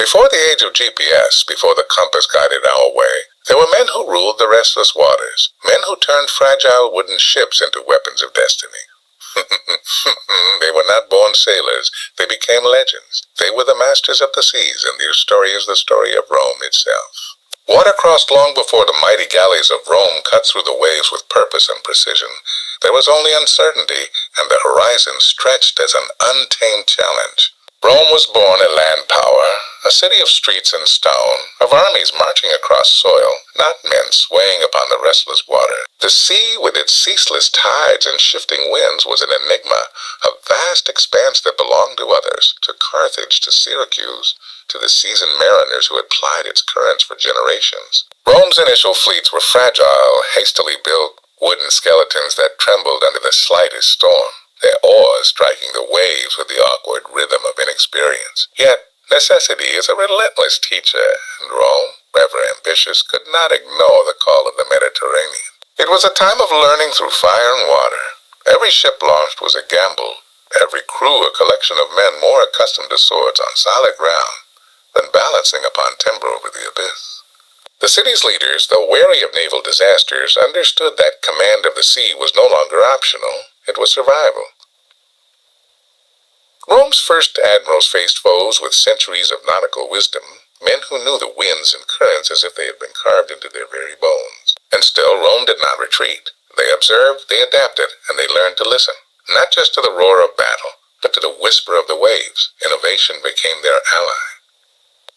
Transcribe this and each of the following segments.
Before the age of GPS, before the compass guided our way, there were men who ruled the restless waters, men who turned fragile wooden ships into weapons of destiny. They were not born sailors, they became legends. They were the masters of the seas, and their story is the story of Rome itself. Water crossed long before the mighty galleys of Rome cut through the waves with purpose and precision. There was only uncertainty, and the horizon stretched as an untamed challenge. Rome was born a land power, a city of streets and stone, of armies marching across soil, not men swaying upon the restless water. The sea, with its ceaseless tides and shifting winds, was an enigma, a vast expanse that belonged to others, to Carthage, to Syracuse, to the seasoned mariners who had plied its currents for generations. Rome's initial fleets were fragile, hastily built, wooden skeletons that trembled under the slightest storm, their oars striking the waves with the awkward rhythm of inexperience. Yet, necessity is a relentless teacher, and Rome, ever ambitious, could not ignore the call of the Mediterranean. It was a time of learning through fire and water. Every ship launched was a gamble, every crew a collection of men more accustomed to swords on solid ground than balancing upon timber over the abyss. The city's leaders, though wary of naval disasters, understood that command of the sea was no longer optional. It was survival. Rome's first admirals faced foes with centuries of nautical wisdom, men who knew the winds and currents as if they had been carved into their very bones. And still, Rome did not retreat. They observed, they adapted, and they learned to listen, not just to the roar of battle, but to the whisper of the waves. Innovation became their ally.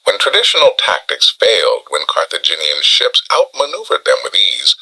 When traditional tactics failed, when Carthaginian ships outmaneuvered them with ease,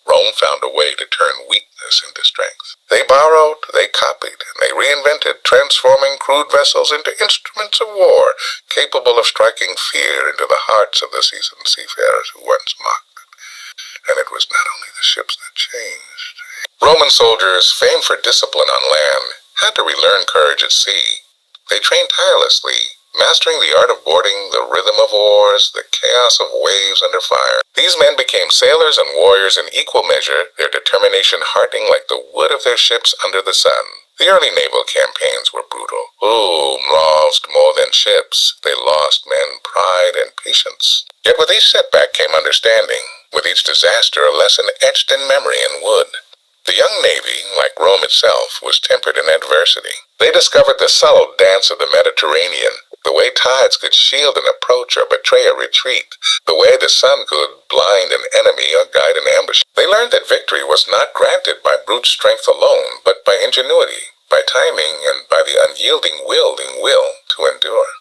Rome found a way to turn weakness into strength. They borrowed, they copied, and they reinvented, transforming crude vessels into instruments of war, capable of striking fear into the hearts of the seasoned seafarers who once mocked it. And it was not only the ships that changed. Roman soldiers, famed for discipline on land, had to relearn courage at sea. They trained tirelessly, mastering the art of boarding, the rhythm of oars, the chaos of waves under fire. These men became sailors and warriors in equal measure, their determination hardening like the wood of their ships under the sun. The early naval campaigns were brutal. Rome lost more than ships. They lost men, pride, and patience. Yet with each setback came understanding. With each disaster, a lesson etched in memory in wood. The young navy, like Rome itself, was tempered in adversity. They discovered the subtle dance of the Mediterranean, the way tides could shield an approach or betray a retreat, the way the sun could blind an enemy or guide an ambush. They learned that victory was not granted by brute strength alone, but by ingenuity, by timing, and by the unyielding will to endure.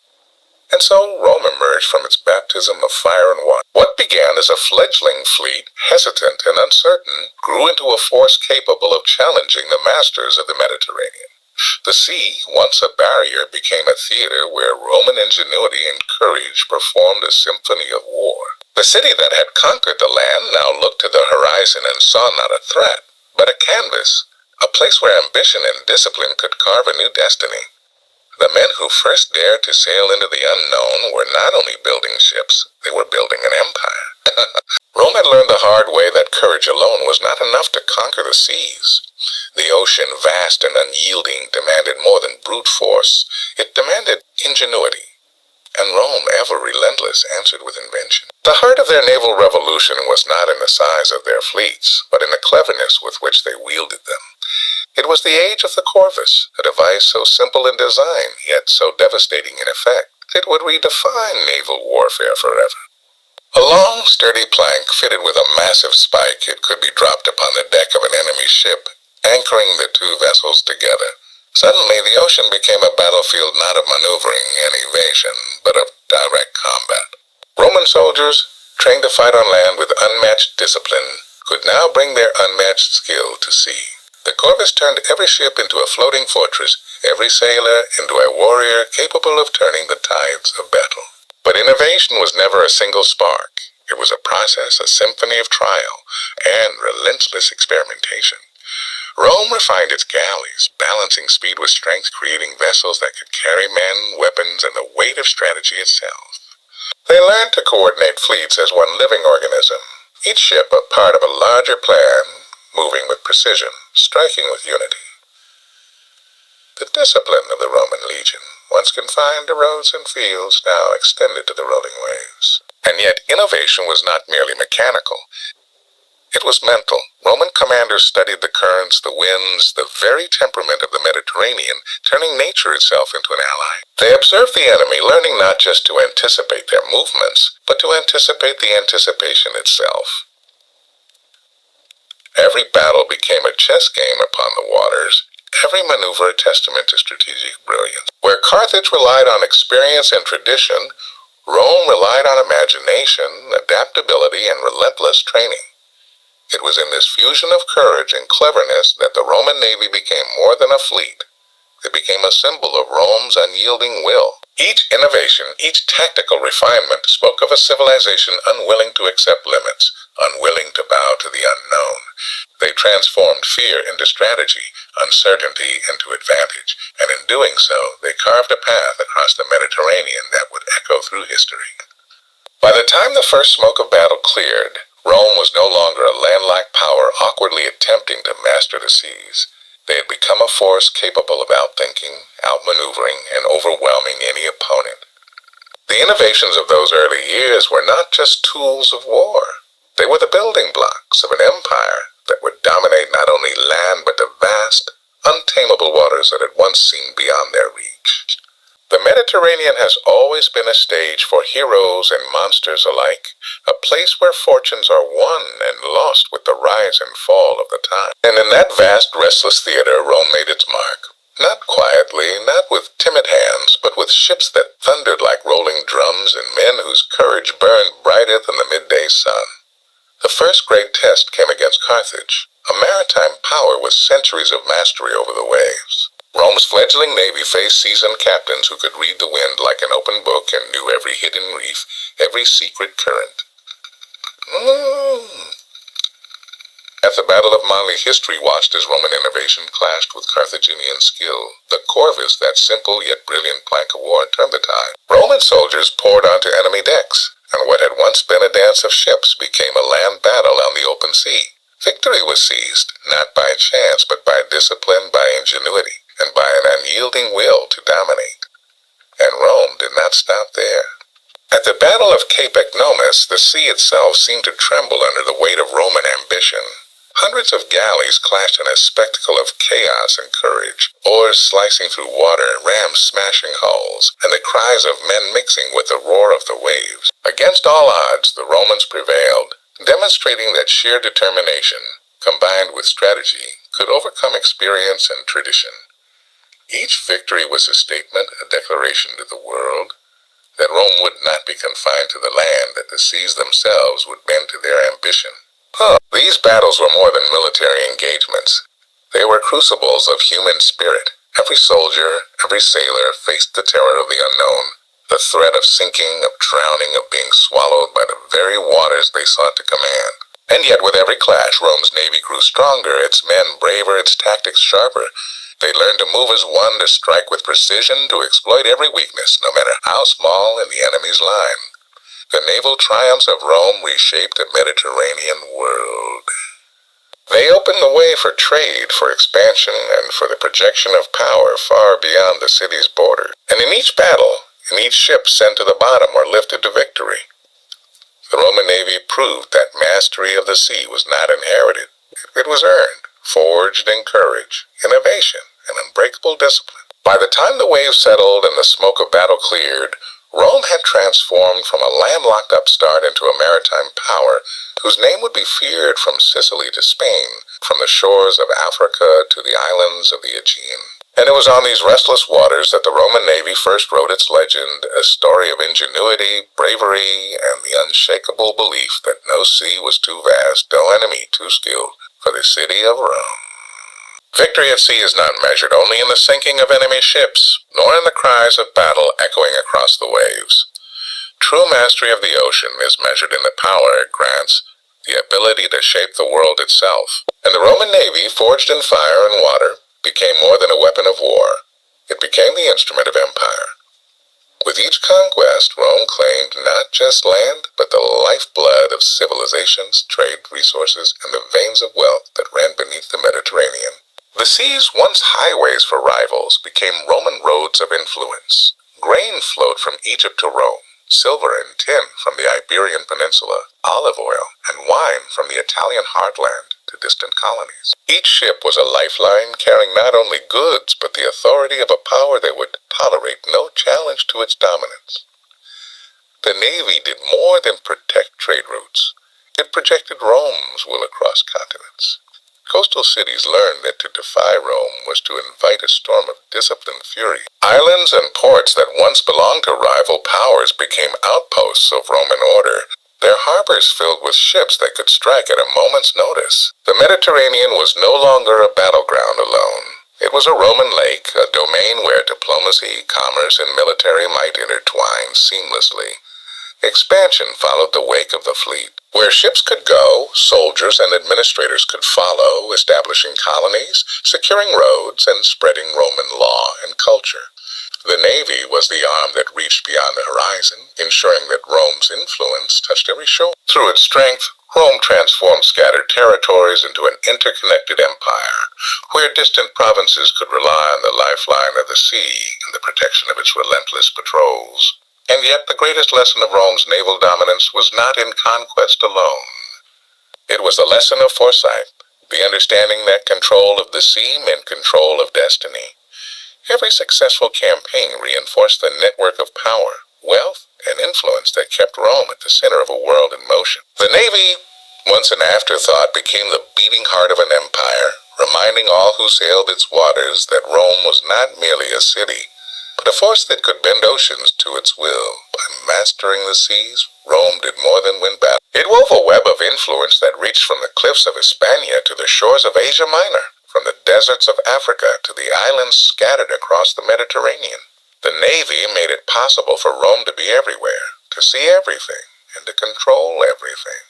And so Rome emerged from its baptism of fire and water. What began as a fledgling fleet, hesitant and uncertain, grew into a force capable of challenging the masters of the Mediterranean. The sea, once a barrier, became a theater where Roman ingenuity and courage performed a symphony of war. The city that had conquered the land now looked to the horizon and saw not a threat, but a canvas, a place where ambition and discipline could carve a new destiny. The men who first dared to sail into the unknown were not only building ships, they were building an empire. Rome had learned the hard way that courage alone was not enough to conquer the seas. The ocean, vast and unyielding, demanded more than brute force. It demanded ingenuity. And Rome, ever relentless, answered with invention. The heart of their naval revolution was not in the size of their fleets, but in the cleverness with which they wielded them. It was the age of the Corvus, a device so simple in design, yet so devastating in effect. It would redefine naval warfare forever. A long, sturdy plank fitted with a massive spike, it could be dropped upon the deck of an enemy ship, anchoring the two vessels together. Suddenly, the ocean became a battlefield not of maneuvering and evasion, but of direct combat. Roman soldiers, trained to fight on land with unmatched discipline, could now bring their unmatched skill to sea. The Corvus turned every ship into a floating fortress, every sailor into a warrior capable of turning the tides of battle. But innovation was never a single spark. It was a process, a symphony of trial, and relentless experimentation. Rome refined its galleys, balancing speed with strength, creating vessels that could carry men, weapons, and the weight of strategy itself. They learned to coordinate fleets as one living organism, each ship a part of a larger plan, moving with precision, striking with unity. The discipline of the Roman legion, once confined to roads and fields, now extended to the rolling waves. And yet innovation was not merely mechanical. It was mental. Roman commanders studied the currents, the winds, the very temperament of the Mediterranean, turning nature itself into an ally. They observed the enemy, learning not just to anticipate their movements, but to anticipate the anticipation itself. Every battle became a chess game upon the waters, every maneuver a testament to strategic brilliance. Where Carthage relied on experience and tradition, Rome relied on imagination, adaptability, and relentless training. It was in this fusion of courage and cleverness that the Roman navy became more than a fleet. It became a symbol of Rome's unyielding will. Each innovation, each tactical refinement spoke of a civilization unwilling to accept limits, unwilling to bow to the unknown. They transformed fear into strategy, uncertainty into advantage, and in doing so, they carved a path across the Mediterranean that would echo through history. By the time the first smoke of battle cleared, Rome was no longer a landlocked power awkwardly attempting to master the seas. They had become a force capable of outthinking, outmaneuvering, and overwhelming any opponent. The innovations of those early years were not just tools of war. They were the building blocks of an empire that would dominate not only land but the vast, untamable waters that had once seemed beyond their reach. The Mediterranean has always been a stage for heroes and monsters alike, a place where fortunes are won and lost with the rise and fall of the tide. And in that vast, restless theater, Rome made its mark. Not quietly, not with timid hands, but with ships that thundered like rolling drums and men whose courage burned brighter than the midday sun. The first great test came against Carthage, a maritime power with centuries of mastery over the waves. Rome's fledgling navy faced seasoned captains who could read the wind like an open book and knew every hidden reef, every secret current. At the Battle of Mylae, history watched as Roman innovation clashed with Carthaginian skill. The Corvus, that simple yet brilliant plank of war, turned the tide. Roman soldiers poured onto enemy decks, and what had once been a dance of ships became a land battle on the open sea. Victory was seized, not by chance, but by discipline, by ingenuity, and by an unyielding will to dominate. And Rome did not stop there. At the Battle of Cape Ecnomus, the sea itself seemed to tremble under the weight of Roman ambition. Hundreds of galleys clashed in a spectacle of chaos and courage, oars slicing through water, rams smashing hulls, and the cries of men mixing with the roar of the waves. Against all odds, the Romans prevailed, demonstrating that sheer determination, combined with strategy, could overcome experience and tradition. Each victory was a statement, a declaration to the world, that Rome would not be confined to the land, that the seas themselves would bend to their ambition. These battles were more than military engagements. They were crucibles of human spirit. Every soldier, every sailor faced the terror of the unknown, the threat of sinking, of drowning, of being swallowed by the very waters they sought to command. And yet with every clash, Rome's navy grew stronger, its men braver, its tactics sharper. They learned to move as one, to strike with precision, to exploit every weakness, no matter how small, in the enemy's line. The naval triumphs of Rome reshaped the Mediterranean world. They opened the way for trade, for expansion, and for the projection of power far beyond the city's border. And in each battle, in each ship sent to the bottom or lifted to victory, the Roman navy proved that mastery of the sea was not inherited. It was earned, forged in courage, innovation, and unbreakable discipline. By the time the waves settled and the smoke of battle cleared, Rome had transformed from a landlocked upstart into a maritime power whose name would be feared from Sicily to Spain, from the shores of Africa to the islands of the Aegean. And it was on these restless waters that the Roman navy first wrote its legend, a story of ingenuity, bravery, and the unshakable belief that no sea was too vast, no enemy too skilled for the city of Rome. Victory at sea is not measured only in the sinking of enemy ships, nor in the cries of battle echoing across the waves. True mastery of the ocean is measured in the power it grants, the ability to shape the world itself. And the Roman navy, forged in fire and water, became more than a weapon of war. It became the instrument of empire. With each conquest, Rome claimed not just land, but the lifeblood of civilizations, trade resources, and the veins of wealth that ran beneath the Mediterranean. The seas, once highways for rivals, became Roman roads of influence. Grain flowed from Egypt to Rome, silver and tin from the Iberian Peninsula, olive oil and wine from the Italian heartland to distant colonies. Each ship was a lifeline carrying not only goods but the authority of a power that would tolerate no challenge to its dominance. The Navy did more than protect trade routes. It projected Rome's will across continents. Coastal cities learned that to defy Rome was to invite a storm of disciplined fury. Islands and ports that once belonged to rival powers became outposts of Roman order, their harbors filled with ships that could strike at a moment's notice. The Mediterranean was no longer a battleground alone. It was a Roman lake, a domain where diplomacy, commerce, and military might intertwine seamlessly. Expansion followed the wake of the fleet. Where ships could go, soldiers and administrators could follow, establishing colonies, securing roads, and spreading Roman law and culture. The Navy was the arm that reached beyond the horizon, ensuring that Rome's influence touched every shore. Through its strength, Rome transformed scattered territories into an interconnected empire, where distant provinces could rely on the lifeline of the sea and the protection of its relentless patrols. And yet the greatest lesson of Rome's naval dominance was not in conquest alone. It was a lesson of foresight, the understanding that control of the sea meant control of destiny. Every successful campaign reinforced the network of power, wealth, and influence that kept Rome at the center of a world in motion. The Navy, once an afterthought, became the beating heart of an empire, reminding all who sailed its waters that Rome was not merely a city, but a force that could bend oceans to its will. By mastering the seas, Rome did more than win battles. It wove a web of influence that reached from the cliffs of Hispania to the shores of Asia Minor, from the deserts of Africa to the islands scattered across the Mediterranean. The Navy made it possible for Rome to be everywhere, to see everything, and to control everything.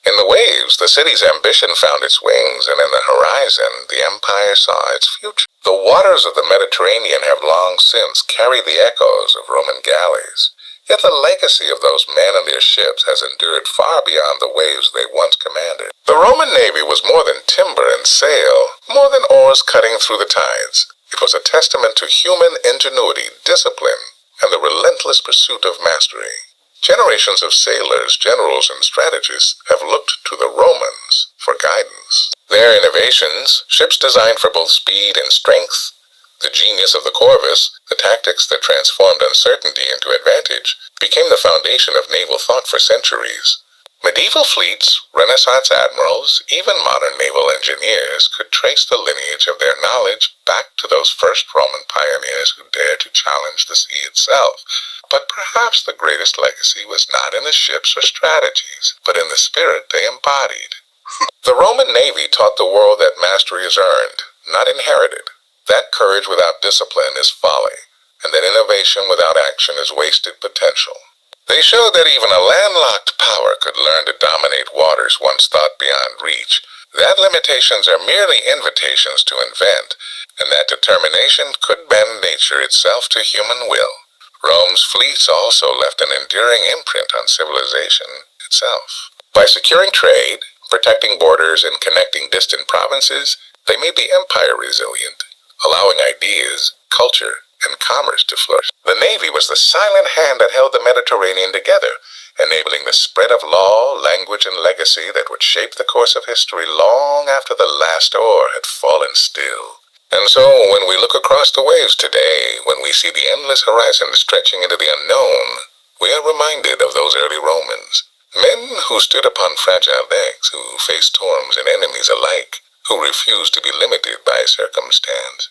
In the waves, the city's ambition found its wings, and in the horizon, the empire saw its future. The waters of the Mediterranean have long since carried the echoes of Roman galleys, yet the legacy of those men and their ships has endured far beyond the waves they once commanded. The Roman Navy was more than timber and sail, more than oars cutting through the tides. It was a testament to human ingenuity, discipline, and the relentless pursuit of mastery. Generations of sailors, generals, and strategists have looked to the Romans for guidance. Their innovations, ships designed for both speed and strength, the genius of the Corvus, the tactics that transformed uncertainty into advantage, became the foundation of naval thought for centuries. Medieval fleets, Renaissance admirals, even modern naval engineers could trace the lineage of their knowledge back to those first Roman pioneers who dared to challenge the sea itself. But perhaps the greatest legacy was not in the ships or strategies, but in the spirit they embodied. The Roman Navy taught the world that mastery is earned, not inherited, that courage without discipline is folly, and that innovation without action is wasted potential. They showed that even a landlocked power could learn to dominate waters once thought beyond reach, that limitations are merely invitations to invent, and that determination could bend nature itself to human will. Rome's fleets also left an enduring imprint on civilization itself. By securing trade, protecting borders, and connecting distant provinces, they made the empire resilient, allowing ideas, culture, and commerce to flourish. The Navy was the silent hand that held the Mediterranean together, enabling the spread of law, language, and legacy that would shape the course of history long after the last oar had fallen still. And so, when we look across the waves today, when we see the endless horizon stretching into the unknown, we are reminded of those early Romans, men who stood upon fragile legs, who faced storms and enemies alike, who refused to be limited by circumstance.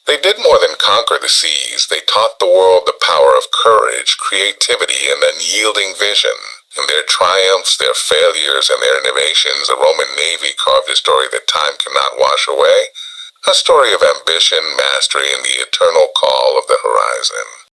They did more than conquer the seas. They taught the world the power of courage, creativity, and unyielding vision. In their triumphs, their failures, and their innovations, the Roman Navy carved a story that time cannot wash away. A story of ambition, mastery, and the eternal call of the horizon.